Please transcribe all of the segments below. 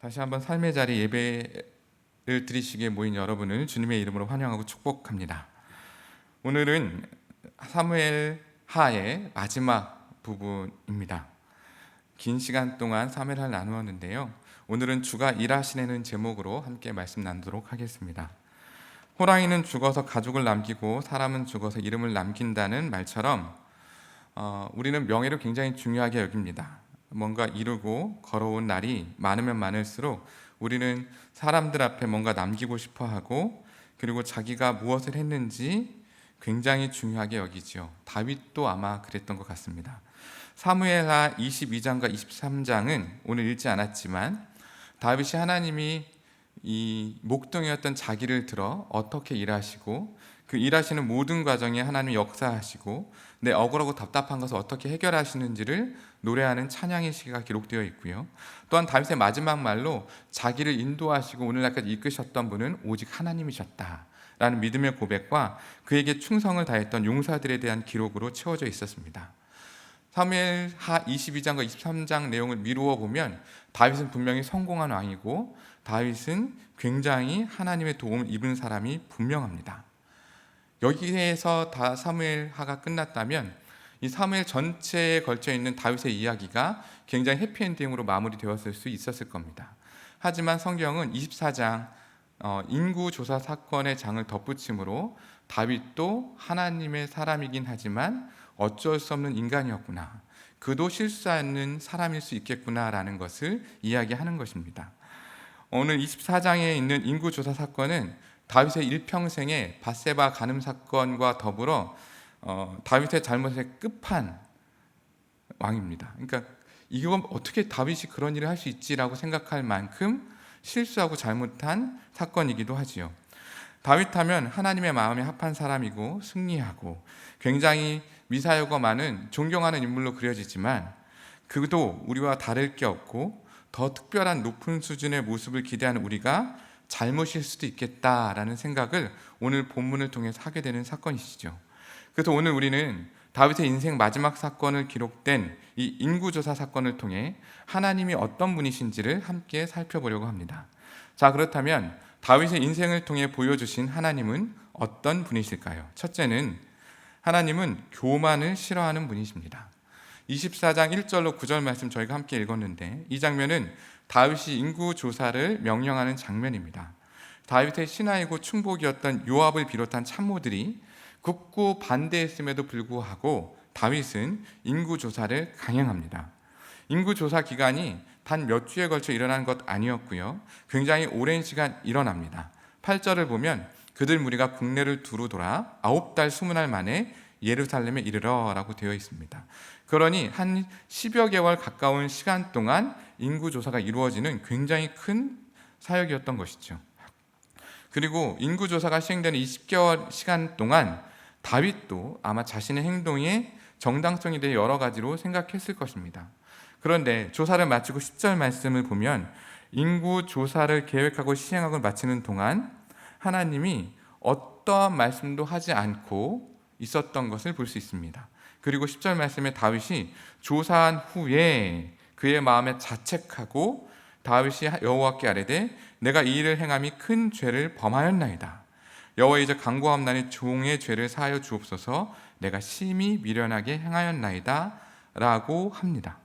다시 한번 삶의 자리 예배를 드리시기에 모인 여러분을 주님의 이름으로 환영하고 축복합니다. 오늘은 사무엘 하의 마지막 부분입니다. 긴 시간 동안 사무엘하를 나누었는데요. 오늘은 주가 일하시는 제목으로 함께 말씀 나누도록 하겠습니다. 호랑이는 죽어서 가죽을 남기고 사람은 죽어서 이름을 남긴다는 말처럼 우리는 명예를 굉장히 중요하게 여깁니다. 뭔가 이루고 걸어온 날이 많으면 많을수록 우리는 사람들 앞에 뭔가 남기고 싶어 하고, 그리고 자기가 무엇을 했는지 굉장히 중요하게 여기죠. 다윗도 아마 그랬던 것 같습니다. 사무엘하 22장과 23장은 오늘 읽지 않았지만 다윗이 하나님이 이 목동이었던 자기를 들어 어떻게 일하시고 그 일하시는 모든 과정에 하나님이 역사하시고 내 억울하고 답답한 것을 어떻게 해결하시는지를 노래하는 찬양의 시가 기록되어 있고요. 또한 다윗의 마지막 말로 자기를 인도하시고 오늘날까지 이끄셨던 분은 오직 하나님이셨다라는 믿음의 고백과 그에게 충성을 다했던 용사들에 대한 기록으로 채워져 있었습니다. 사무엘하 22장과 23장 내용을 미루어 보면 다윗은 분명히 성공한 왕이고 다윗은 굉장히 하나님의 도움을 입은 사람이 분명합니다. 여기에서 다 사무엘하가 끝났다면 이 사무엘 전체에 걸쳐 있는 다윗의 이야기가 굉장히 해피엔딩으로 마무리되었을 수 있었을 겁니다. 하지만 성경은 24장 인구조사 사건의 장을 덧붙임으로 다윗도 하나님의 사람이긴 하지만 어쩔 수 없는 인간이었구나, 그도 실수하는 사람일 수 있겠구나라는 것을 이야기하는 것입니다. 오늘 24장에 있는 인구조사 사건은 다윗의 일평생의 밧세바 간음 사건과 더불어 다윗의 잘못의 끝판 왕입니다. 그러니까 이건 어떻게 다윗이 그런 일을 할 수 있지라고 생각할 만큼 실수하고 잘못한 사건이기도 하지요. 다윗하면 하나님의 마음에 합한 사람이고 승리하고 굉장히 미사여가 많은 존경하는 인물로 그려지지만 그도 우리와 다를 게 없고 더 특별한 높은 수준의 모습을 기대하는 우리가 잘못일 수도 있겠다라는 생각을 오늘 본문을 통해서 하게 되는 사건이시죠. 그래서 오늘 우리는 다윗의 인생 마지막 사건을 기록된 이 인구조사 사건을 통해 하나님이 어떤 분이신지를 함께 살펴보려고 합니다. 자, 그렇다면 다윗의 인생을 통해 보여주신 하나님은 어떤 분이실까요? 첫째는 하나님은 교만을 싫어하는 분이십니다. 24장 1절로 9절 말씀 저희가 함께 읽었는데 이 장면은 다윗이 인구조사를 명령하는 장면입니다. 다윗의 신하이고 충복이었던 요압을 비롯한 참모들이 극구 반대했음에도 불구하고 다윗은 인구조사를 강행합니다. 인구조사 기간이 단 몇 주에 걸쳐 일어난 것 아니었고요. 굉장히 오랜 시간 일어납니다. 8절을 보면 그들 무리가 국내를 두루 돌아 9달 20날 만에 예루살렘에 이르러 라고 되어 있습니다. 그러니 한 10여 개월 가까운 시간 동안 인구조사가 이루어지는 굉장히 큰 사역이었던 것이죠. 그리고 인구조사가 시행되는 20개월 시간 동안 다윗도 아마 자신의 행동의 정당성에 대해 여러 가지로 생각했을 것입니다. 그런데 조사를 마치고 10절 말씀을 보면 인구조사를 계획하고 시행하고 마치는 동안 하나님이 어떠한 말씀도 하지 않고 있었던 것을 볼 수 있습니다. 그리고 10절 말씀에 다윗이 조사한 후에 그의 마음에 자책하고 다윗이 여호와께 아뢰되 내가 이 일을 행함이 큰 죄를 범하였나이다. 여호와 이제 간구함나니 종의 죄를 사하여 주옵소서. 내가 심히 미련하게 행하였나이다 라고 합니다.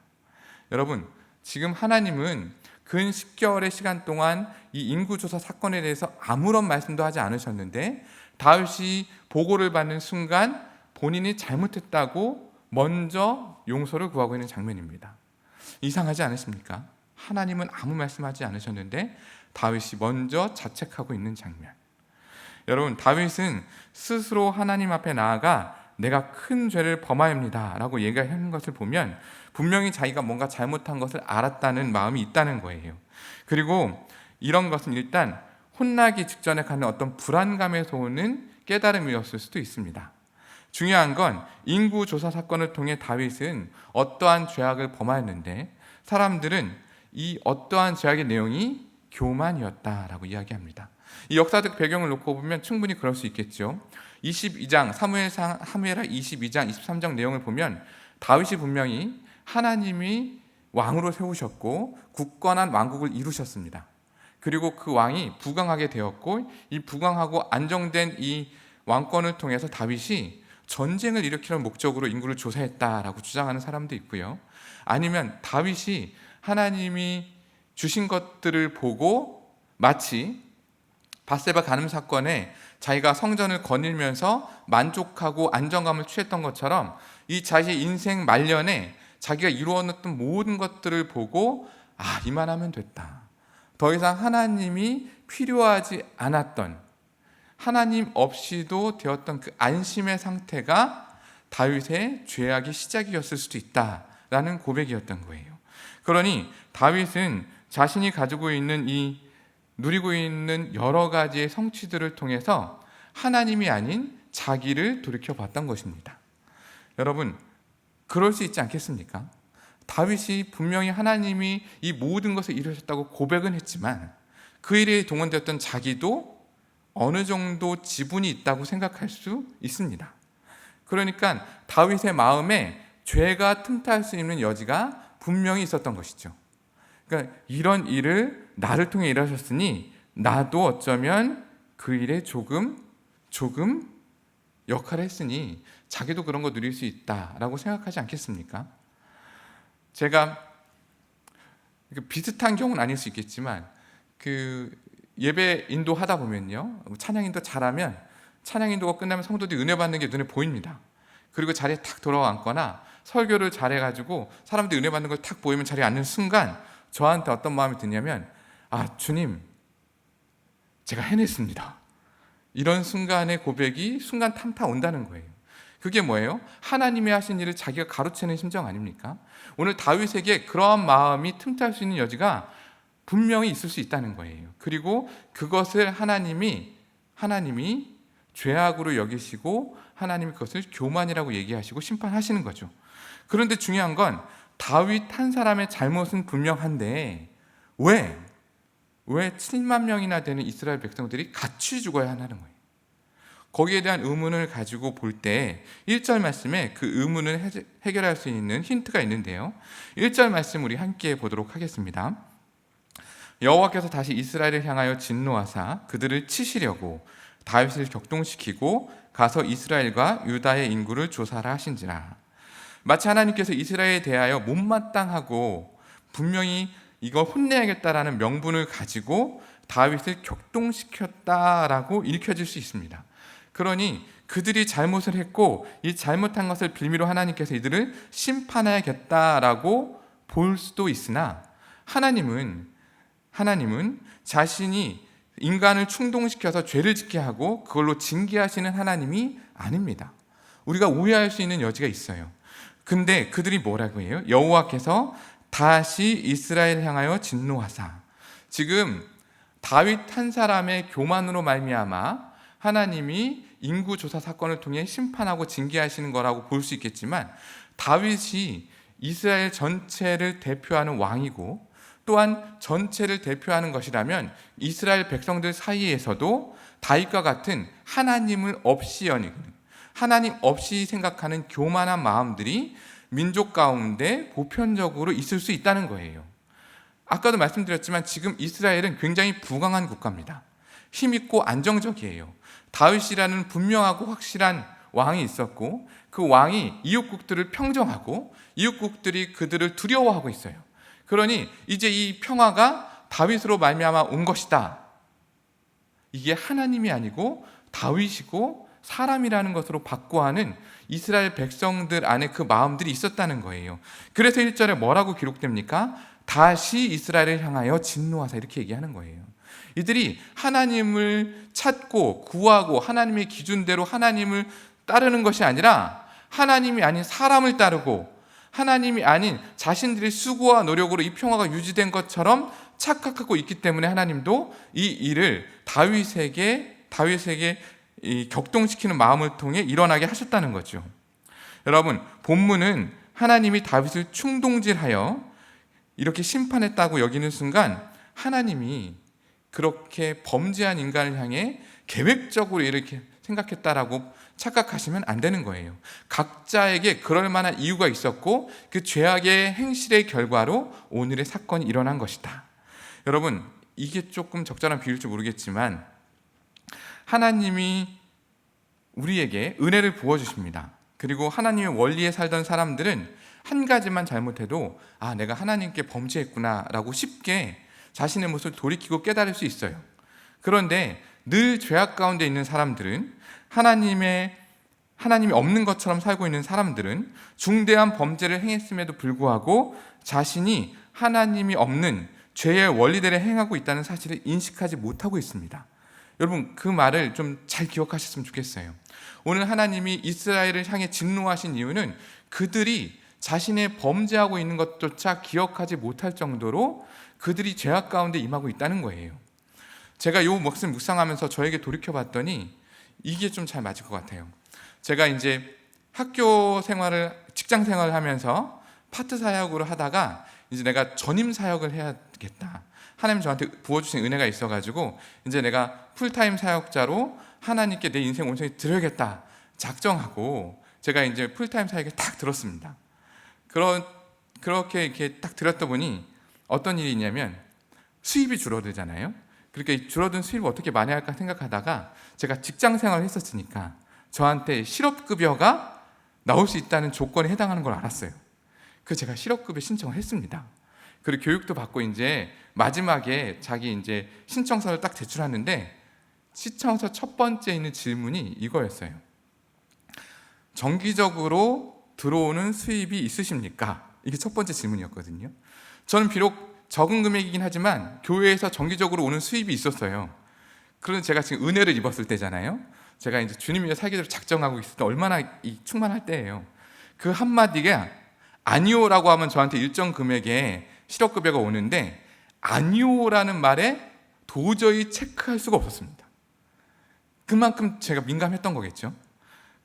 여러분, 지금 하나님은 근 10개월의 시간 동안 이 인구조사 사건에 대해서 아무런 말씀도 하지 않으셨는데 다윗이 보고를 받는 순간 본인이 잘못했다고 먼저 용서를 구하고 있는 장면입니다. 이상하지 않으십니까? 하나님은 아무 말씀하지 않으셨는데 다윗이 먼저 자책하고 있는 장면. 여러분, 다윗은 스스로 하나님 앞에 나아가 내가 큰 죄를 범하였습니다 라고 얘기하는 것을 보면 분명히 자기가 뭔가 잘못한 것을 알았다는 마음이 있다는 거예요. 그리고 이런 것은 일단 혼나기 직전에 가는 어떤 불안감에서 오는 깨달음이었을 수도 있습니다. 중요한 건 인구조사 사건을 통해 다윗은 어떠한 죄악을 범하였는데 사람들은 이 어떠한 죄악의 내용이 교만이었다라고 이야기합니다. 이 역사적 배경을 놓고 보면 충분히 그럴 수 있겠죠. 22장 사무엘하 22장 23장 내용을 보면 다윗이 분명히 하나님이 왕으로 세우셨고 굳건한 왕국을 이루셨습니다. 그리고 그 왕이 부강하게 되었고 이 부강하고 안정된 이 왕권을 통해서 다윗이 전쟁을 일으키는 목적으로 인구를 조사했다라고 주장하는 사람도 있고요. 아니면 다윗이 하나님이 주신 것들을 보고 마치 밧세바 간음 사건에 자기가 성전을 거닐면서 만족하고 안정감을 취했던 것처럼 이 자신의 인생 말년에 자기가 이루어놨던 모든 것들을 보고 이만하면 됐다. 더 이상 하나님이 필요하지 않았던, 하나님 없이도 되었던 그 안심의 상태가 다윗의 죄악의 시작이었을 수도 있다라는 고백이었던 거예요. 그러니 다윗은 자신이 가지고 있는 누리고 있는 여러 가지의 성취들을 통해서 하나님이 아닌 자기를 돌이켜봤던 것입니다. 여러분, 그럴 수 있지 않겠습니까? 다윗이 분명히 하나님이 이 모든 것을 이루셨다고 고백은 했지만 그 일에 동원되었던 자기도 어느 정도 지분이 있다고 생각할 수 있습니다. 그러니까 다윗의 마음에 죄가 틈탈 수 있는 여지가 분명히 있었던 것이죠. 그러니까 이런 일을 나를 통해 일하셨으니 나도 어쩌면 그 일에 조금 역할을 했으니 자기도 그런 거 누릴 수 있다라고 생각하지 않겠습니까? 제가 비슷한 경우는 아닐 수 있겠지만 예배 인도하다 보면요, 찬양 인도 잘하면 찬양 인도가 끝나면 성도들이 은혜 받는 게 눈에 보입니다. 그리고 자리에 탁 돌아앉거나 설교를 잘해가지고 사람들이 은혜 받는 걸 탁 보이면 자리에 앉는 순간 저한테 어떤 마음이 드냐면 주님, 제가 해냈습니다. 이런 순간의 고백이 순간 탐타 온다는 거예요. 그게 뭐예요? 하나님이 하신 일을 자기가 가로채는 심정 아닙니까? 오늘 다윗에게 그러한 마음이 틈탈 수 있는 여지가 분명히 있을 수 있다는 거예요. 그리고 그것을 하나님이 죄악으로 여기시고 하나님이 그것을 교만이라고 얘기하시고 심판하시는 거죠. 그런데 중요한 건 다윗 한 사람의 잘못은 분명한데 왜 7만 명이나 되는 이스라엘 백성들이 같이 죽어야 하는 거예요? 거기에 대한 의문을 가지고 볼 때 1절 말씀에 그 의문을 해결할 수 있는 힌트가 있는데요. 1절 말씀 우리 함께 보도록 하겠습니다. 여호와께서 다시 이스라엘을 향하여 진노하사 그들을 치시려고 다윗을 격동시키고 가서 이스라엘과 유다의 인구를 조사하라 하신지라. 마치 하나님께서 이스라엘에 대하여 못마땅하고 분명히 이걸 혼내야겠다라는 명분을 가지고 다윗을 격동시켰다라고 읽혀질 수 있습니다. 그러니 그들이 잘못을 했고 이 잘못한 것을 빌미로 하나님께서 이들을 심판하겠다라고 볼 수도 있으나 하나님은 자신이 인간을 충동시켜서 죄를 짓게 하고 그걸로 징계하시는 하나님이 아닙니다. 우리가 오해할 수 있는 여지가 있어요. 근데 그들이 뭐라고 해요? 여호와께서 다시 이스라엘 향하여 진노하사. 지금 다윗 한 사람의 교만으로 말미암아 하나님이 인구조사 사건을 통해 심판하고 징계하시는 거라고 볼 수 있겠지만 다윗이 이스라엘 전체를 대표하는 왕이고 또한 전체를 대표하는 것이라면 이스라엘 백성들 사이에서도 다윗과 같은 하나님을 없이 여기는, 하나님 없이 생각하는 교만한 마음들이 민족 가운데 보편적으로 있을 수 있다는 거예요. 아까도 말씀드렸지만 지금 이스라엘은 굉장히 부강한 국가입니다. 힘있고 안정적이에요. 다윗이라는 분명하고 확실한 왕이 있었고 그 왕이 이웃국들을 평정하고 이웃국들이 그들을 두려워하고 있어요. 그러니 이제 이 평화가 다윗으로 말미암아 온 것이다. 이게 하나님이 아니고 다윗이고 사람이라는 것으로 바꿔하는 이스라엘 백성들 안에 그 마음들이 있었다는 거예요. 그래서 1절에 뭐라고 기록됩니까? 다시 이스라엘을 향하여 진노하사 이렇게 얘기하는 거예요. 이들이 하나님을 찾고 구하고 하나님의 기준대로 하나님을 따르는 것이 아니라 하나님이 아닌 사람을 따르고 하나님이 아닌 자신들의 수고와 노력으로 이 평화가 유지된 것처럼 착각하고 있기 때문에 하나님도 이 일을 다윗에게 이 격동시키는 마음을 통해 일어나게 하셨다는 거죠. 여러분, 본문은 하나님이 다윗을 충동질하여 이렇게 심판했다고 여기는 순간 하나님이 그렇게 범죄한 인간을 향해 계획적으로 이렇게 생각했다라고 착각하시면 안 되는 거예요. 각자에게 그럴 만한 이유가 있었고 그 죄악의 행실의 결과로 오늘의 사건이 일어난 것이다. 여러분, 이게 조금 적절한 비유일지 모르겠지만 하나님이 우리에게 은혜를 부어주십니다. 그리고 하나님의 원리에 살던 사람들은 한 가지만 잘못해도 내가 하나님께 범죄했구나 라고 쉽게 자신의 모습을 돌이키고 깨달을 수 있어요. 그런데 늘 죄악 가운데 있는 사람들은 하나님이 없는 것처럼 살고 있는 사람들은 중대한 범죄를 행했음에도 불구하고 자신이 하나님이 없는 죄의 원리대로 행하고 있다는 사실을 인식하지 못하고 있습니다. 여러분, 그 말을 좀 잘 기억하셨으면 좋겠어요. 오늘 하나님이 이스라엘을 향해 진노하신 이유는 그들이 자신의 범죄하고 있는 것조차 기억하지 못할 정도로 그들이 죄악 가운데 임하고 있다는 거예요. 제가 이 말씀 묵상하면서 저에게 돌이켜봤더니 이게 좀 잘 맞을 것 같아요. 제가 이제 학교 생활을, 직장 생활을 하면서 파트 사역으로 하다가 이제 내가 전임 사역을 해야겠다. 하나님 저한테 부어주신 은혜가 있어가지고 이제 내가 풀타임 사역자로 하나님께 내 인생 온전히 드려야겠다 작정하고 제가 이제 풀타임 사역에 딱 들었습니다. 그렇게 이렇게 딱 들었다 보니 어떤 일이 있냐면 수입이 줄어들잖아요. 그러니까 이 줄어든 수입을 어떻게 만회할까 생각하다가 제가 직장 생활을 했었으니까 저한테 실업급여가 나올 수 있다는 조건에 해당하는 걸 알았어요. 그래서 제가 실업급여 신청을 했습니다. 그리고 교육도 받고 이제 마지막에 자기 이제 신청서를 딱 제출하는데 신청서 첫 번째 있는 질문이 이거였어요. 정기적으로 들어오는 수입이 있으십니까? 이게 첫 번째 질문이었거든요. 저는 비록 적은 금액이긴 하지만 교회에서 정기적으로 오는 수입이 있었어요. 그런데 제가 지금 은혜를 입었을 때잖아요. 제가 이제 주님이 살기대로 작정하고 있을 때 얼마나 충만할 때예요. 그 한마디가 아니오라고 하면 저한테 일정 금액의 실업급여가 오는데 아니오라는 말에 도저히 체크할 수가 없었습니다. 그만큼 제가 민감했던 거겠죠.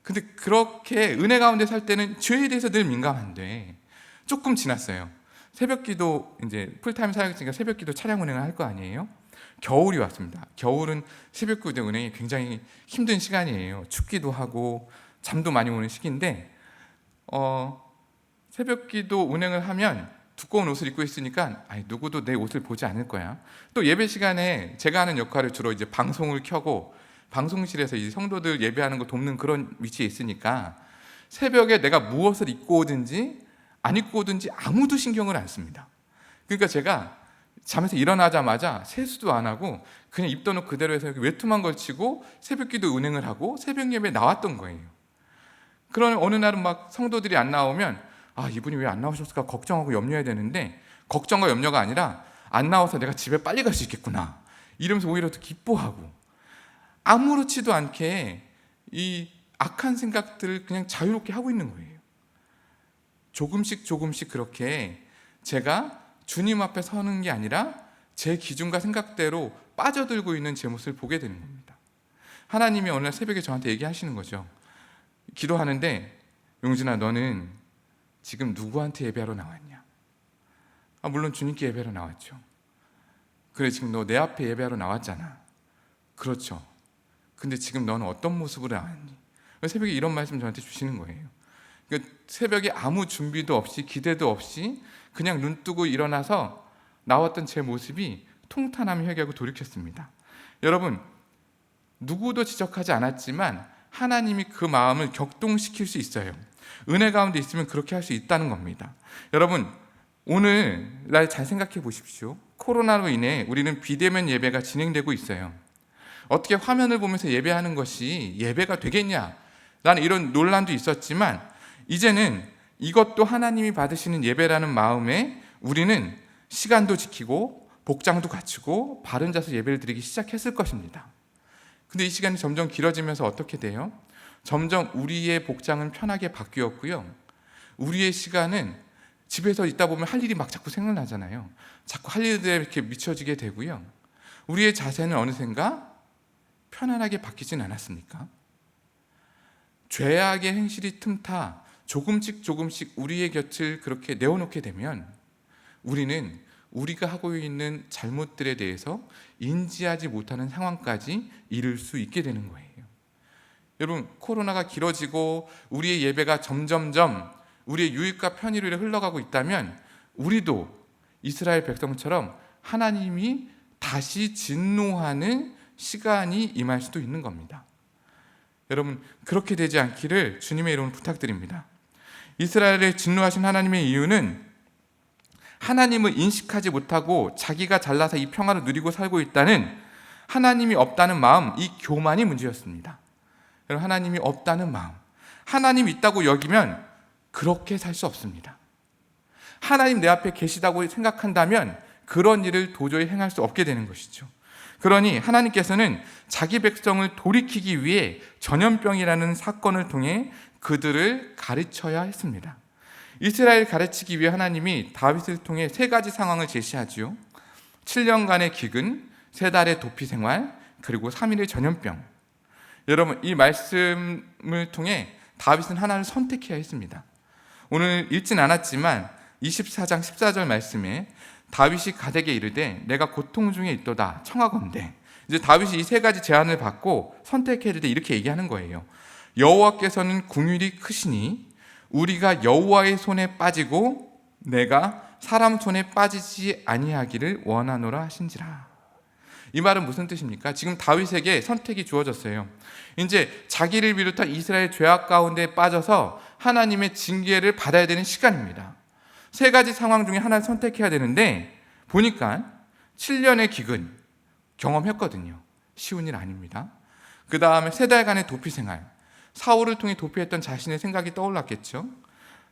근데 그렇게 은혜 가운데 살 때는 죄에 대해서 늘 민감한데 조금 지났어요. 새벽기도 이제 풀타임 사역자니까 새벽기도 차량 운행을 할 거 아니에요. 겨울이 왔습니다. 겨울은 새벽기도 운행이 굉장히 힘든 시간이에요. 춥기도 하고 잠도 많이 오는 시기인데 새벽기도 운행을 하면 두꺼운 옷을 입고 있으니까 누구도 내 옷을 보지 않을 거야. 또 예배 시간에 제가 하는 역할을 주로 이제 방송을 켜고 방송실에서 이 성도들 예배하는 거 돕는 그런 위치에 있으니까 새벽에 내가 무엇을 입고 오든지 안 입고 오든지 아무도 신경을 안 씁니다. 그러니까 제가 잠에서 일어나자마자 세수도 안 하고 그냥 입던 옷 그대로 해서 외투만 걸치고 새벽기도 운행을 하고 새벽 예배에 나왔던 거예요. 그런 어느 날은 막 성도들이 안 나오면 이분이 왜 안 나오셨을까 걱정하고 염려해야 되는데 걱정과 염려가 아니라 안 나와서 내가 집에 빨리 갈 수 있겠구나 이러면서 오히려 더 기뻐하고 아무렇지도 않게 이 악한 생각들을 그냥 자유롭게 하고 있는 거예요. 조금씩 그렇게 제가 주님 앞에 서는 게 아니라 제 기준과 생각대로 빠져들고 있는 제 모습을 보게 되는 겁니다. 하나님이 어느 날 새벽에 저한테 얘기하시는 거죠. 기도하는데 용진아 너는 지금 누구한테 예배하러 나왔냐? 물론 주님께 예배하러 나왔죠. 그래 지금 너 내 앞에 예배하러 나왔잖아. 그렇죠. 근데 지금 너는 어떤 모습으로 나왔니? 새벽에 이런 말씀 저한테 주시는 거예요. 그러니까 새벽에 아무 준비도 없이 기대도 없이 그냥 눈 뜨고 일어나서 나왔던 제 모습이 통탄하며 회개하고 돌이켰습니다. 여러분 누구도 지적하지 않았지만 하나님이 그 마음을 격동시킬 수 있어요. 은혜 가운데 있으면 그렇게 할 수 있다는 겁니다. 여러분 오늘 날 잘 생각해 보십시오. 코로나로 인해 우리는 비대면 예배가 진행되고 있어요. 어떻게 화면을 보면서 예배하는 것이 예배가 되겠냐? 나는 이런 논란도 있었지만 이제는 이것도 하나님이 받으시는 예배라는 마음에 우리는 시간도 지키고 복장도 갖추고 바른 자세 예배를 드리기 시작했을 것입니다. 근데 이 시간이 점점 길어지면서 어떻게 돼요? 점점 우리의 복장은 편하게 바뀌었고요. 우리의 시간은 집에서 있다 보면 할 일이 막 자꾸 생각나잖아요. 자꾸 할 일들에 이렇게 미쳐지게 되고요. 우리의 자세는 어느샌가 편안하게 바뀌진 않았습니까? 죄악의 행실이 틈타 조금씩 우리의 곁을 그렇게 내어놓게 되면 우리는 우리가 하고 있는 잘못들에 대해서 인지하지 못하는 상황까지 이를 수 있게 되는 거예요. 여러분, 코로나가 길어지고 우리의 예배가 점점점 우리의 유익과 편의로 흘러가고 있다면 우리도 이스라엘 백성처럼 하나님이 다시 진노하는 시간이 임할 수도 있는 겁니다. 여러분, 그렇게 되지 않기를 주님의 이름으로 부탁드립니다. 이스라엘에 진노하신 하나님의 이유는 하나님을 인식하지 못하고 자기가 잘나서 이 평화를 누리고 살고 있다는 하나님이 없다는 마음, 이 교만이 문제였습니다. 여러분, 하나님이 없다는 마음, 하나님 있다고 여기면 그렇게 살 수 없습니다. 하나님 내 앞에 계시다고 생각한다면 그런 일을 도저히 행할 수 없게 되는 것이죠. 그러니 하나님께서는 자기 백성을 돌이키기 위해 전염병이라는 사건을 통해 그들을 가르쳐야 했습니다. 이스라엘 가르치기 위해 하나님이 다윗을 통해 세 가지 상황을 제시하지요. 7년간의 기근, 3달의 도피 생활, 그리고 3일의 전염병. 여러분, 이 말씀을 통해 다윗은 하나를 선택해야 했습니다. 오늘 읽진 않았지만 24장 14절 말씀에 다윗이 가덱에 이르되 내가 고통 중에 있도다 청하건대. 이제 다윗이 이 세 가지 제안을 받고 선택해야 될 때 이렇게 얘기하는 거예요. 여호와께서는 긍휼이 크시니 우리가 여호와의 손에 빠지고 내가 사람 손에 빠지지 아니하기를 원하노라 하신지라. 이 말은 무슨 뜻입니까? 지금 다윗에게 선택이 주어졌어요. 이제 자기를 비롯한 이스라엘 죄악 가운데 빠져서 하나님의 징계를 받아야 되는 시간입니다. 세 가지 상황 중에 하나를 선택해야 되는데 보니까 7년의 기근 경험했거든요. 쉬운 일 아닙니다. 그 다음에 3달간의 도피 생활, 사울을 통해 도피했던 자신의 생각이 떠올랐겠죠.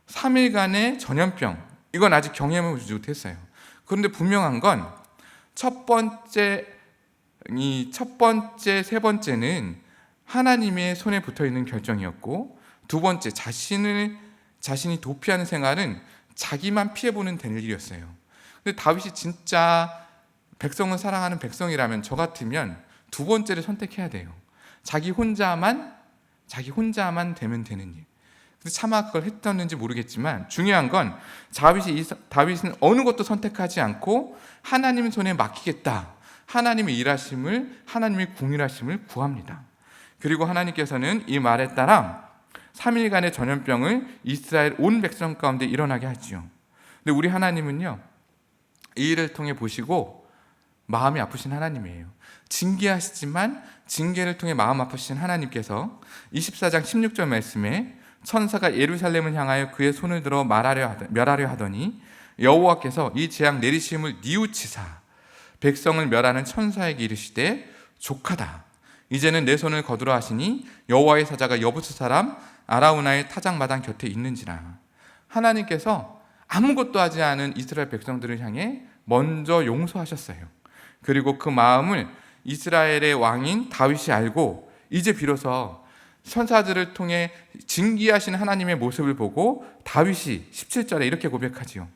3일간의 전염병, 이건 아직 경험을 주지 못했어요. 그런데 분명한 건 첫 번째, 세 번째는 하나님의 손에 붙어있는 결정이었고, 두 번째, 자신이 도피하는 생활은 자기만 피해보는 되는 일이었어요. 근데 다윗이 진짜 백성을 사랑하는 백성이라면 저 같으면 두 번째를 선택해야 돼요. 자기 혼자만 되면 되는 일. 근데 차마 그걸 했었는지 모르겠지만 중요한 건 다윗은 어느 것도 선택하지 않고 하나님 손에 맡기겠다. 하나님의 일하심을, 하나님의 궁일하심을 구합니다. 그리고 하나님께서는 이 말에 따라 3일간의 전염병을 이스라엘 온 백성 가운데 일어나게 하지요. 근데 우리 하나님은요, 이 일을 통해 보시고 마음이 아프신 하나님이에요. 징계하시지만 징계를 통해 마음 아프신 하나님께서 24장 16절 말씀에 천사가 예루살렘을 향하여 그의 손을 들어 멸하려 하더니 여호와께서 이 재앙 내리심을 뉘우치사 백성을 멸하는 천사에게 이르시되 족하다. 이제는 내 손을 거두라 하시니 여호와의 사자가 여부스 사람 아라우나의 타작마당 곁에 있는지라. 하나님께서 아무것도 하지 않은 이스라엘 백성들을 향해 먼저 용서하셨어요. 그리고 그 마음을 이스라엘의 왕인 다윗이 알고 이제 비로소 천사들을 통해 징계하신 하나님의 모습을 보고 다윗이 17절에 이렇게 고백하지요.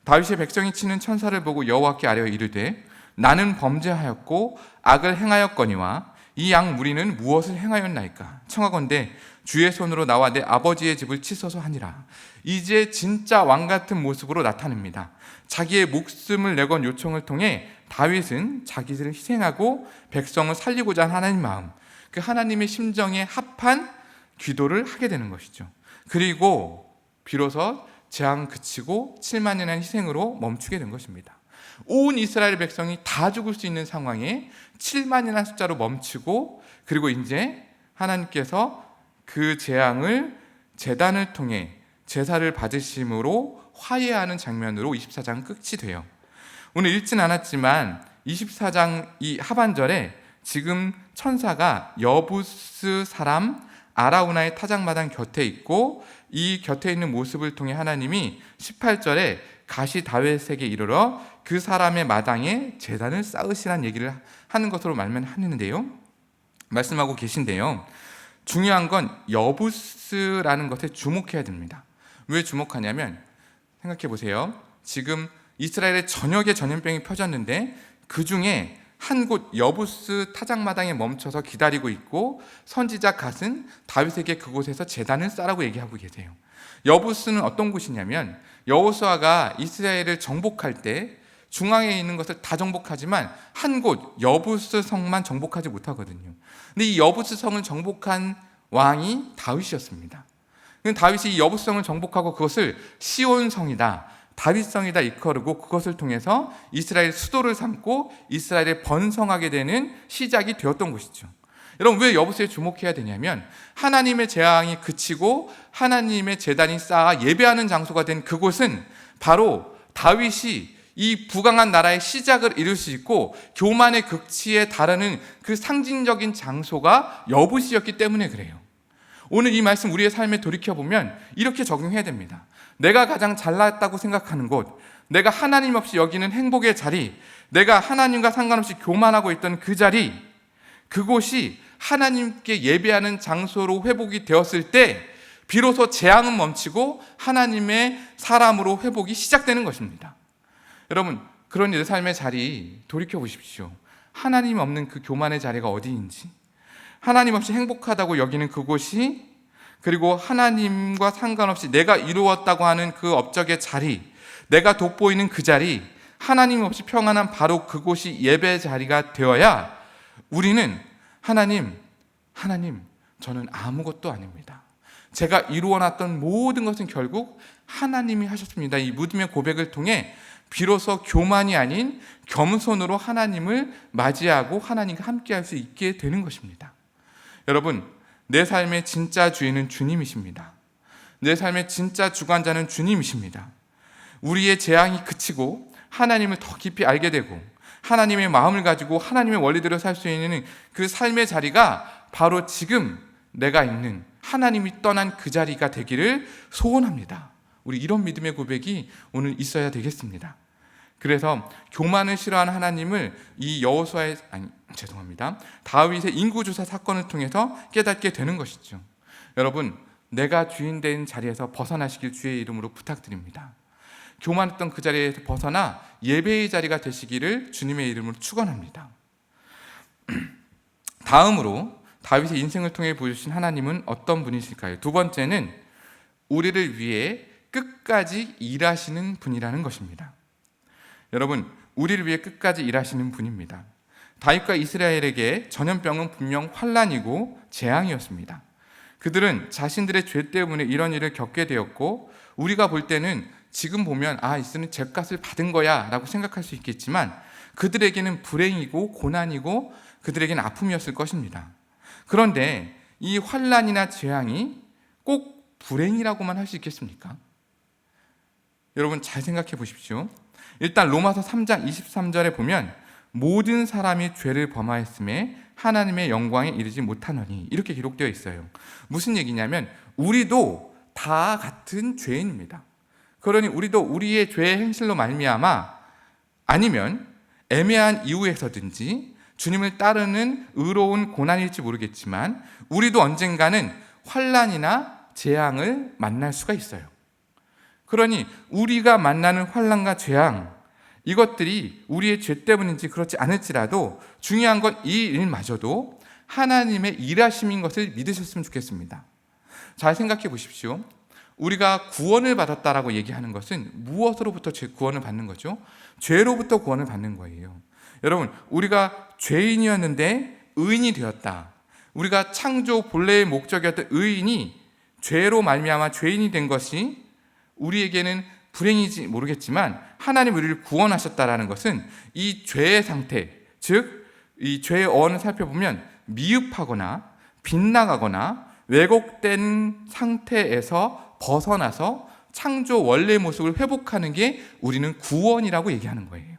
다윗의 백성이 치는 천사를 보고 여호와께 아뢰어 이르되 나는 범죄하였고 악을 행하였거니와 이 양 무리는 무엇을 행하였나이까? 청하건대 주의 손으로 나와 내 아버지의 집을 치소서 하니라. 이제 진짜 왕 같은 모습으로 나타납니다. 자기의 목숨을 내건 요청을 통해 다윗은 자기를 희생하고 백성을 살리고자 하는 하나님 마음, 그 하나님의 심정에 합한 기도를 하게 되는 것이죠. 그리고 비로소 재앙 그치고 7만이라는 희생으로 멈추게 된 것입니다. 온 이스라엘 백성이 다 죽을 수 있는 상황에 7만이라는 숫자로 멈추고, 그리고 이제 하나님께서 그 재앙을 제단을 통해 제사를 받으심으로 화해하는 장면으로 24장 끝이 돼요. 오늘 읽진 않았지만 24장 이 하반절에 지금 천사가 여부스 사람 아라우나의 타작마당 곁에 있고 이 곁에 있는 모습을 통해 하나님이 18절에 가시 다윗에게 이르러 그 사람의 마당에 제단을 쌓으시라는 얘기를 하는 것으로 말씀하고 계신데요. 중요한 건 여부스라는 것에 주목해야 됩니다. 왜 주목하냐면 생각해 보세요. 지금 이스라엘에 전역에 전염병이 퍼졌는데 그 중에 한 곳 여부스 타작마당에 멈춰서 기다리고 있고 선지자 갓은 다윗에게 그곳에서 제단을 쌓으라고 얘기하고 계세요. 여부스는 어떤 곳이냐면 여호수아가 이스라엘을 정복할 때 중앙에 있는 것을 다 정복하지만 한 곳 여부스 성만 정복하지 못하거든요. 근데 이 여부스 성을 정복한 왕이 다윗이었습니다. 다윗이 이 여부성을 정복하고 그것을 시온성이다, 다윗성이다 이끌고 그것을 통해서 이스라엘 수도를 삼고 이스라엘에 번성하게 되는 시작이 되었던 것이죠. 여러분, 왜 여부수에 주목해야 되냐면 하나님의 재앙이 그치고 하나님의 제단이 쌓아 예배하는 장소가 된 그곳은 바로 다윗이 이 부강한 나라의 시작을 이룰 수 있고 교만의 극치에 달하는 그 상징적인 장소가 여부시였기 때문에 그래요. 오늘 이 말씀 우리의 삶에 돌이켜보면 이렇게 적용해야 됩니다. 내가 가장 잘났다고 생각하는 곳, 내가 하나님 없이 여기는 행복의 자리, 내가 하나님과 상관없이 교만하고 있던 그 자리, 그곳이 하나님께 예배하는 장소로 회복이 되었을 때 비로소 재앙은 멈추고 하나님의 사람으로 회복이 시작되는 것입니다. 여러분, 그런 내 삶의 자리 돌이켜보십시오. 하나님 없는 그 교만의 자리가 어디인지, 하나님 없이 행복하다고 여기는 그곳이, 그리고 하나님과 상관없이 내가 이루었다고 하는 그 업적의 자리, 내가 돋보이는 그 자리, 하나님 없이 평안한 바로 그곳이 예배 자리가 되어야 우리는 하나님, 저는 아무것도 아닙니다. 제가 이루어놨던 모든 것은 결국 하나님이 하셨습니다. 이 믿음의 고백을 통해 비로소 교만이 아닌 겸손으로 하나님을 맞이하고 하나님과 함께할 수 있게 되는 것입니다. 여러분, 내 삶의 진짜 주인은 주님이십니다. 내 삶의 진짜 주관자는 주님이십니다. 우리의 재앙이 그치고 하나님을 더 깊이 알게 되고 하나님의 마음을 가지고 하나님의 원리대로 살 수 있는 그 삶의 자리가 바로 지금 내가 있는 하나님이 떠난 그 자리가 되기를 소원합니다. 우리 이런 믿음의 고백이 오늘 있어야 되겠습니다. 그래서 교만을 싫어하는 하나님을 이 다윗의 인구조사 사건을 통해서 깨닫게 되는 것이죠. 여러분, 내가 주인 된 자리에서 벗어나시길 주의 이름으로 부탁드립니다. 교만했던 그 자리에서 벗어나 예배의 자리가 되시기를 주님의 이름으로 축원합니다. 다음으로 다윗의 인생을 통해 보여주신 하나님은 어떤 분이실까요? 두 번째는 우리를 위해 끝까지 일하시는 분이라는 것입니다. 여러분, 우리를 위해 끝까지 일하시는 분입니다. 다윗과 이스라엘에게 전염병은 분명 환난이고 재앙이었습니다. 그들은 자신들의 죄 때문에 이런 일을 겪게 되었고 우리가 볼 때는 지금 보면 이스는 죗값을 받은 거야 라고 생각할 수 있겠지만 그들에게는 불행이고 고난이고 그들에게는 아픔이었을 것입니다. 그런데 이 환난이나 재앙이 꼭 불행이라고만 할 수 있겠습니까? 여러분, 잘 생각해 보십시오. 일단 로마서 3장 23절에 보면 모든 사람이 죄를 범하였음에 하나님의 영광에 이르지 못하노니 이렇게 기록되어 있어요. 무슨 얘기냐면 우리도 다 같은 죄인입니다. 그러니 우리도 우리의 죄의 행실로 말미암아 아니면 애매한 이유에서든지 주님을 따르는 의로운 고난일지 모르겠지만 우리도 언젠가는 환난이나 재앙을 만날 수가 있어요. 그러니 우리가 만나는 환난과 재앙, 이것들이 우리의 죄 때문인지 그렇지 않을지라도 중요한 건 이 일마저도 하나님의 일하심인 것을 믿으셨으면 좋겠습니다. 잘 생각해 보십시오. 우리가 구원을 받았다라고 얘기하는 것은 무엇으로부터 구원을 받는 거죠? 죄로부터 구원을 받는 거예요. 여러분, 우리가 죄인이었는데 의인이 되었다. 우리가 창조 본래의 목적이었던 의인이 죄로 말미암아 죄인이 된 것이 우리에게는 불행이지 모르겠지만 하나님 우리를 구원하셨다라는 것은 이 죄의 상태, 즉 이 죄의 어원을 살펴보면 미흡하거나 빗나가거나 왜곡된 상태에서 벗어나서 창조 원래의 모습을 회복하는 게 우리는 구원이라고 얘기하는 거예요.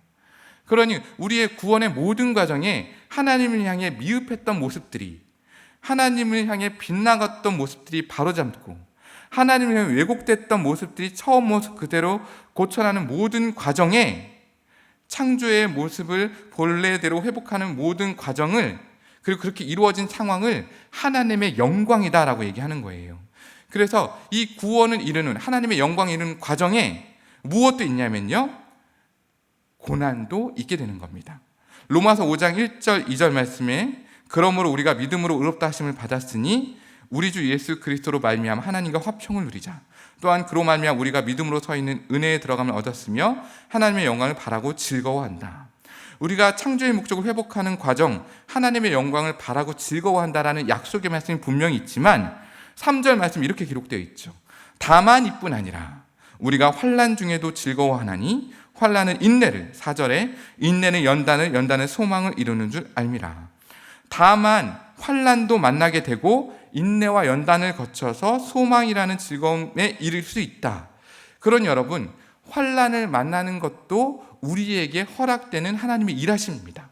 그러니 우리의 구원의 모든 과정에 하나님을 향해 미흡했던 모습들이, 하나님을 향해 빗나갔던 모습들이 바로잡고 하나님을 향해 왜곡됐던 모습들이 처음 모습 그대로 고쳐나는 모든 과정에 창조의 모습을 본래대로 회복하는 모든 과정을, 그리고 그렇게 이루어진 상황을 하나님의 영광이다라고 얘기하는 거예요. 그래서 이 구원을 이루는, 하나님의 영광을 이루는 과정에 무엇도 있냐면요, 고난도 있게 되는 겁니다. 로마서 5장 1절 2절 말씀에 그러므로 우리가 믿음으로 의롭다 하심을 받았으니 우리 주 예수 그리스도로 말미암아 하나님과 화평을 누리자. 또한 그로 말미암아 우리가 믿음으로 서 있는 은혜에 들어감을 얻었으며 하나님의 영광을 바라고 즐거워한다. 우리가 창조의 목적을 회복하는 과정, 하나님의 영광을 바라고 즐거워한다라는 약속의 말씀이 분명히 있지만 3절 말씀 이렇게 기록되어 있죠. 다만 이뿐 아니라 우리가 환난 중에도 즐거워하나니 환난은 인내를, 4절에 인내는 연단은 소망을 이루는 줄 알미라. 다만 환난도 만나게 되고 인내와 연단을 거쳐서 소망이라는 즐거움에 이를 수 있다. 그런 여러분, 환난을 만나는 것도 우리에게 허락되는 하나님의 일하심입니다.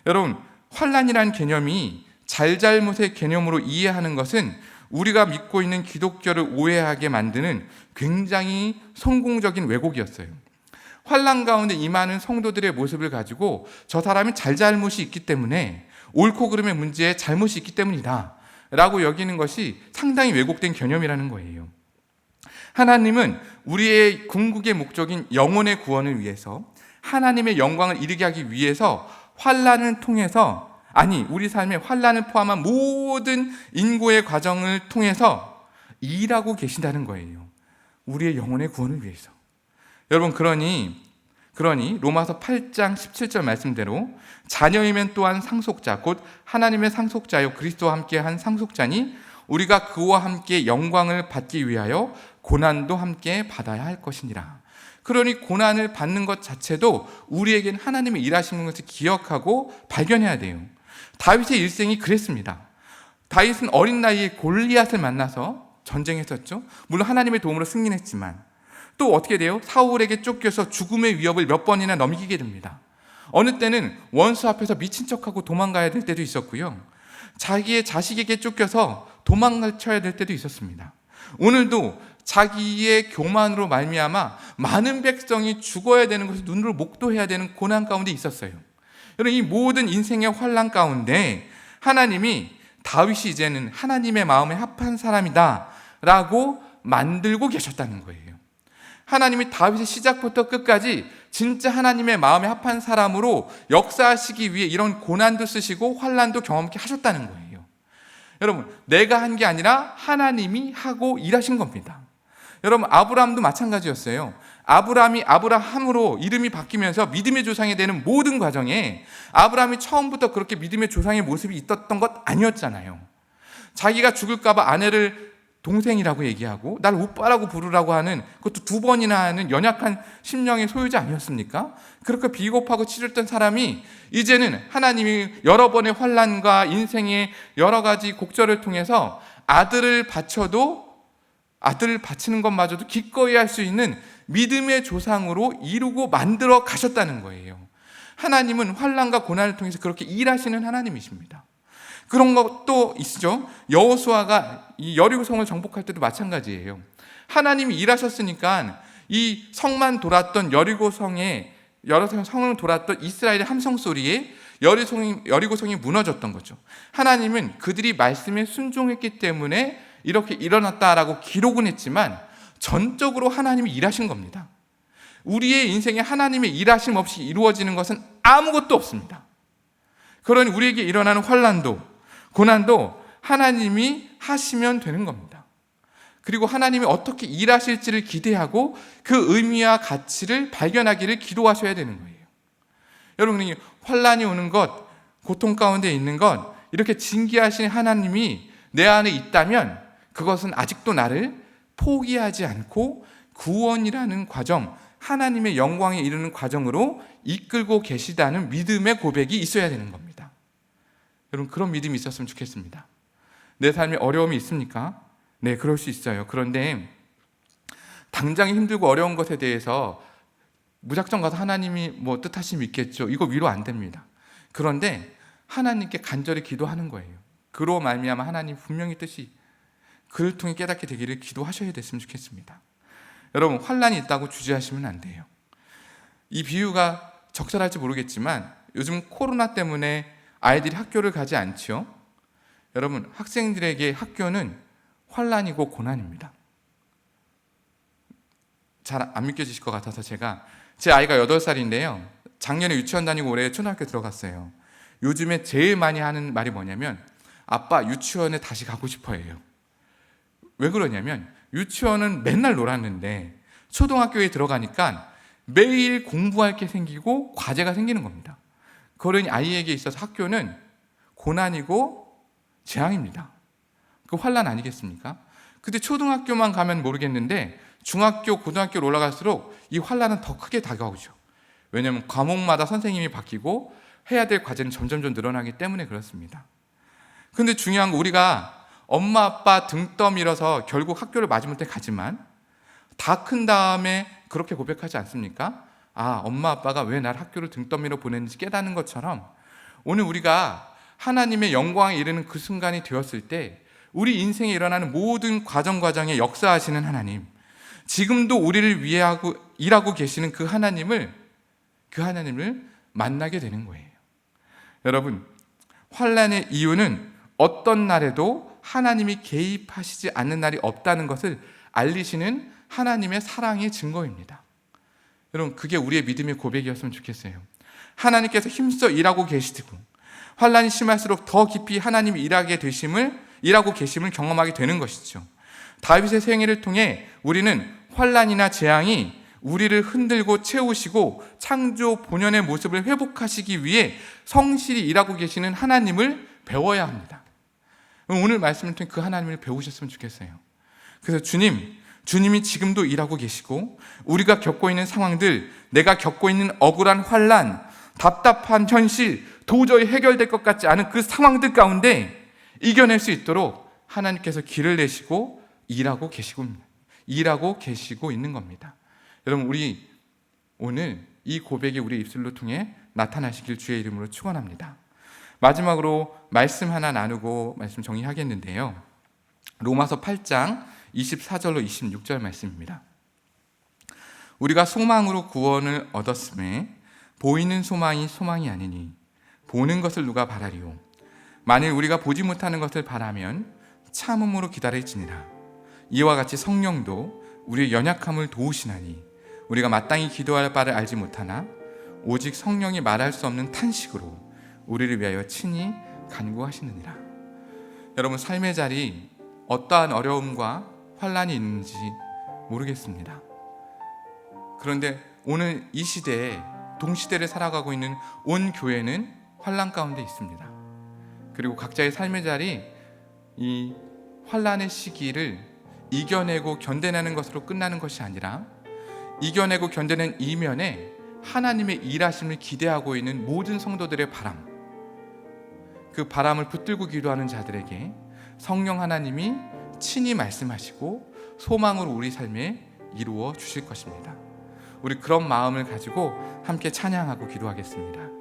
여러분, 환난이라는 개념이 잘잘못의 개념으로 이해하는 것은 우리가 믿고 있는 기독교를 오해하게 만드는 굉장히 성공적인 왜곡이었어요. 환난 가운데 임하는 성도들의 모습을 가지고 저 사람이 잘잘못이 있기 때문에 옳고 그름의 문제에 잘못이 있기 때문이다 라고 여기는 것이 상당히 왜곡된 개념이라는 거예요. 하나님은 우리의 궁극의 목적인 영혼의 구원을 위해서, 하나님의 영광을 이루게 하기 위해서 환난을 통해서, 우리 삶의 환난을 포함한 모든 인고의 과정을 통해서 일하고 계신다는 거예요. 우리의 영혼의 구원을 위해서. 여러분, 그러니 로마서 8장 17절 말씀대로 자녀이면 또한 상속자, 곧 하나님의 상속자요 그리스도와 함께한 상속자니 우리가 그와 함께 영광을 받기 위하여 고난도 함께 받아야 할 것이니라. 그러니 고난을 받는 것 자체도 우리에겐 하나님의 일하시는 것을 기억하고 발견해야 돼요. 다윗의 일생이 그랬습니다. 다윗은 어린 나이에 골리앗을 만나서 전쟁했었죠. 물론 하나님의 도움으로 승리했지만 또 어떻게 돼요? 사울에게 쫓겨서 죽음의 위협을 몇 번이나 넘기게 됩니다. 어느 때는 원수 앞에서 미친 척하고 도망가야 될 때도 있었고요. 자기의 자식에게 쫓겨서 도망쳐야 될 때도 있었습니다. 오늘도 자기의 교만으로 말미암아 많은 백성이 죽어야 되는 것을 눈으로 목도해야 되는 고난 가운데 있었어요. 여러분, 이 모든 인생의 환난 가운데 하나님이 다윗이 이제는 하나님의 마음에 합한 사람이다 라고 만들고 계셨다는 거예요. 하나님이 다윗의 시작부터 끝까지 진짜 하나님의 마음에 합한 사람으로 역사하시기 위해 이런 고난도 쓰시고 환난도 경험케 하셨다는 거예요. 여러분, 내가 한 게 아니라 하나님이 하고 일하신 겁니다. 여러분, 아브라함도 마찬가지였어요. 아브라함이 아브라함으로 이름이 바뀌면서 믿음의 조상이 되는 모든 과정에 아브라함이 처음부터 그렇게 믿음의 조상의 모습이 있었던 것 아니었잖아요. 자기가 죽을까 봐 아내를 동생이라고 얘기하고 날 오빠라고 부르라고 하는, 그것도 2번이나 하는 연약한 심령의 소유자 아니었습니까? 그렇게 비겁하고 치졸했던 사람이 이제는 하나님이 여러 번의 환난과 인생의 여러 가지 곡절을 통해서 아들을 바치는 것마저도 기꺼이 할 수 있는 믿음의 조상으로 이루고 만들어 가셨다는 거예요. 하나님은 환난과 고난을 통해서 그렇게 일하시는 하나님이십니다. 그런 것도 있죠. 여호수아가 이 여리고성을 정복할 때도 마찬가지예요. 하나님이 일하셨으니까 이 성만 돌았던 여리고성을 돌았던 이스라엘의 함성 소리에 여리고성이 무너졌던 거죠. 하나님은 그들이 말씀에 순종했기 때문에 이렇게 일어났다라고 기록은 했지만 전적으로 하나님이 일하신 겁니다. 우리의 인생에 하나님의 일하심 없이 이루어지는 것은 아무것도 없습니다. 그러니 우리에게 일어나는 환난도 고난도 하나님이 하시면 되는 겁니다. 그리고 하나님이 어떻게 일하실지를 기대하고 그 의미와 가치를 발견하기를 기도하셔야 되는 거예요. 여러분이 환난이 오는 것, 고통 가운데 있는 것, 이렇게 징계하신 하나님이 내 안에 있다면 그것은 아직도 나를 포기하지 않고 구원이라는 과정, 하나님의 영광에 이르는 과정으로 이끌고 계시다는 믿음의 고백이 있어야 되는 겁니다. 여러분, 그런 믿음이 있었으면 좋겠습니다. 내 삶에 어려움이 있습니까? 네, 그럴 수 있어요. 그런데 당장 힘들고 어려운 것에 대해서 무작정 가서 하나님이 뜻하심이 있겠죠. 이거 위로 안 됩니다. 그런데 하나님께 간절히 기도하는 거예요. 그로 말미암아 하나님 분명히 뜻이 그를 통해 깨닫게 되기를 기도하셔야 됐으면 좋겠습니다. 여러분, 환난이 있다고 주저하시면 안 돼요. 이 비유가 적절할지 모르겠지만 요즘 코로나 때문에 아이들이 학교를 가지 않지요. 여러분, 학생들에게 학교는 환난이고 고난입니다. 잘 안 믿겨지실 것 같아서 제 아이가 8살인데요. 작년에 유치원 다니고 올해 초등학교 들어갔어요. 요즘에 제일 많이 하는 말이 뭐냐면 아빠 유치원에 다시 가고 싶어해요. 왜 그러냐면 유치원은 맨날 놀았는데 초등학교에 들어가니까 매일 공부할 게 생기고 과제가 생기는 겁니다. 그러니 아이에게 있어서 학교는 고난이고 재앙입니다. 그 환난 아니겠습니까? 근데 초등학교만 가면 모르겠는데 중학교, 고등학교로 올라갈수록 이 환난은 더 크게 다가오죠. 왜냐하면 과목마다 선생님이 바뀌고 해야 될 과제는 점점 늘어나기 때문에 그렇습니다. 근데 중요한 거, 우리가 엄마 아빠 등 떠밀어서 결국 학교를 마지못해 가지만 다 큰 다음에 그렇게 고백하지 않습니까? 아, 엄마 아빠가 왜 나를 학교를 등 떠밀어 보냈는지 깨닫는 것처럼 오늘 우리가 하나님의 영광에 이르는 그 순간이 되었을 때 우리 인생에 일어나는 모든 과정에 역사하시는 하나님, 지금도 우리를 위해 일하고 계시는 그 하나님을 만나게 되는 거예요. 여러분, 환난의 이유는 어떤 날에도 하나님이 개입하시지 않는 날이 없다는 것을 알리시는 하나님의 사랑의 증거입니다. 여러분, 그게 우리의 믿음의 고백이었으면 좋겠어요. 하나님께서 힘써 일하고 계시고 환난이 심할수록 더 깊이 하나님이 일하고 계심을 경험하게 되는 것이죠. 다윗의 생애를 통해 우리는 환난이나 재앙이 우리를 흔들고 채우시고 창조 본연의 모습을 회복하시기 위해 성실히 일하고 계시는 하나님을 배워야 합니다. 오늘 말씀을 통해 그 하나님을 배우셨으면 좋겠어요. 그래서 주님이 지금도 일하고 계시고 우리가 겪고 있는 상황들, 내가 겪고 있는 억울한 환난, 답답한 현실, 도저히 해결될 것 같지 않은 그 상황들 가운데 이겨낼 수 있도록 하나님께서 길을 내시고 일하고 계시고 있는 겁니다. 여러분, 우리 오늘 이 고백이 우리 입술로 통해 나타나시길 주의 이름으로 축원합니다. 마지막으로 말씀 하나 나누고 말씀 정리하겠는데요. 로마서 8장 24절로 26절 말씀입니다. 우리가 소망으로 구원을 얻었음에 보이는 소망이 소망이 아니니 보는 것을 누가 바라리요. 만일 우리가 보지 못하는 것을 바라면 참음으로 기다릴지니라. 이와 같이 성령도 우리의 연약함을 도우시나니 우리가 마땅히 기도할 바를 알지 못하나 오직 성령이 말할 수 없는 탄식으로 우리를 위하여 친히 간구하시느니라. 여러분, 삶의 자리 어떠한 어려움과 환난이 있는지 모르겠습니다. 그런데 오늘 이 시대에 동시대를 살아가고 있는 온 교회는 환난 가운데 있습니다. 그리고 각자의 삶의 자리, 이 환난의 시기를 이겨내고 견뎌내는 것으로 끝나는 것이 아니라 이겨내고 견뎌낸 이면에 하나님의 일하심을 기대하고 있는 모든 성도들의 바람, 그 바람을 붙들고 기도하는 자들에게 성령 하나님이 친히 말씀하시고 소망으로 우리 삶에 이루어 주실 것입니다. 우리 그런 마음을 가지고 함께 찬양하고 기도하겠습니다.